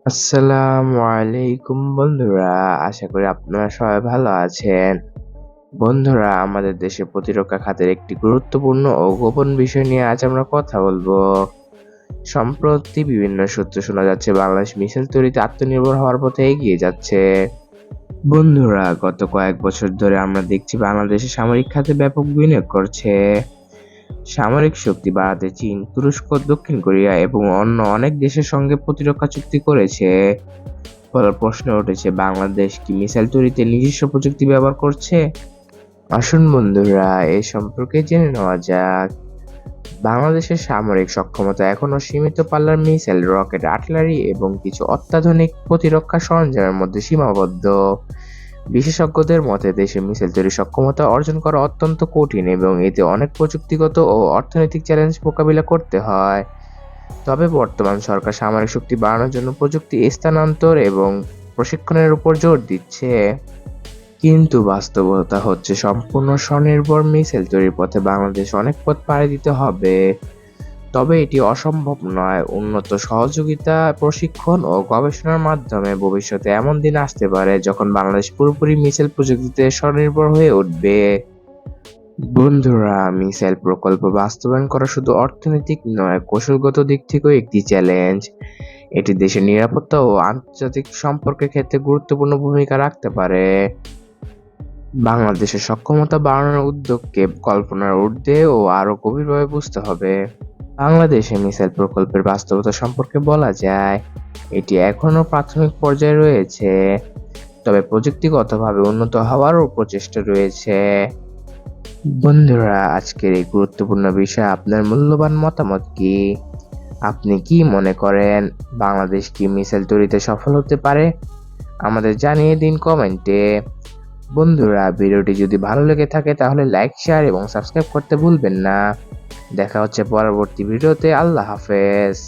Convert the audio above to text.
আসসালামু আলাইকুম বন্ধুরা, আশা করি আপনারা সবাই ভালো আছেন। বন্ধুরা, আমাদের দেশে প্রতিরক্ষা খাতের একটি গুরুত্বপূর্ণ ও গোপন বিষয় নিয়ে আজ আমরা কথা বলবো। সম্প্রতি বিভিন্ন সূত্রে শোনা যাচ্ছে বাংলাদেশ মিসাইল তৈরিতে আত্মনির্ভর হওয়ার পথে এগিয়ে যাচ্ছে। বন্ধুরা, গত কয়েক বছর ধরে আমরা দেখছি বাংলাদেশে সামরিক খাতে ব্যাপক বিনিয়োগ করছে। সামরিক শক্তি বাড়াতে চীন, তুরস্ক, দক্ষিণ কোরিয়া এবং অন্য অনেক দেশের সঙ্গে প্রতিরক্ষা চুক্তি করেছে। ফলে প্রশ্ন উঠেছে, বাংলাদেশ কি মিসাইল তৈরিতে নিজস্ব প্রযুক্তি ব্যবহার করছে? আসুন বন্ধুরা, এই সম্পর্কে জেনে নেওয়া যাক। বাংলাদেশের সামরিক সক্ষমতা এখনো সীমিত পাল্লার মিসাইল, রকেট, আর্টিলারি এবং কিছু অত্যাধুনিক প্রতিরক্ষা সরঞ্জামের মধ্যে সীমাবদ্ধ। বিশেষজ্ঞদের মতে দেশে মিসাইল তৈরির সক্ষমতা অর্জন করা অত্যন্ত কঠিন এবং এতে অনেক প্রযুক্তিগত ও অর্থনৈতিক চ্যালেঞ্জ মোকাবিলা করতে হয়। তবে বর্তমান সরকার সামরিক শক্তি বাড়ানোর জন্য প্রযুক্তি স্থানান্তর এবং প্রশিক্ষণের উপর জোর দিচ্ছে। কিন্তু বাস্তবতা হচ্ছে, সম্পূর্ণ স্বনির্ভর মিসাইল তৈরির পথে বাংলাদেশ অনেক পথ পাড়ি দিতে হবে। তবে এটি অসম্ভব নয়। উন্নত সহযোগিতা, প্রশিক্ষণ ও গবেষণার মাধ্যমে ভবিষ্যতে এমন দিন আসতে পারে যখন বাংলাদেশ পুরোপুরি মিসাইল প্রযুক্তিতে স্বনির্ভর হয়ে উঠবে। বন্ধুরা, মিসাইল প্রকল্প বাস্তবায়ন করা শুধু অর্থনৈতিক নয়, কৌশলগত দিক থেকেও একটি চ্যালেঞ্জ। এটি দেশের নিরাপত্তা ও আন্তর্জাতিক সম্পর্কের ক্ষেত্রে গুরুত্বপূর্ণ ভূমিকা রাখতে পারে। বাংলাদেশের সক্ষমতা বাড়ানোর উদ্যোগকে কল্পনার ঊর্ধ্বে ও আরও গভীরভাবে বুঝতে হবে। বাংলাদেশে মিসাইল প্রকল্পের বাস্তবতা সম্পর্কে বলা যায়, এটি এখনো প্রাথমিক পর্যায়ে রয়েছে, তবে প্রযুক্তিগতভাবে উন্নত হওয়ারও প্রচেষ্টা রয়েছে। বন্ধুরা, আজকের এই গুরুত্বপূর্ণ বিষয়ে আপনার মূল্যবান মতামত কি? আপনি কি মনে করেন, বাংলাদেশ কি মিসাইল তৈরিতে সফল হতে পারে? আমাদের জানিয়ে দিন কমেন্টে। বন্ধুরা, ভিডিওটি যদি ভালো লেগে থাকে তাহলে লাইক, শেয়ার এবং সাবস্ক্রাইব করতে ভুলবেন না। দেখা হচ্ছে পরবর্তী ভিডিওতে। আল্লাহ হাফেজ।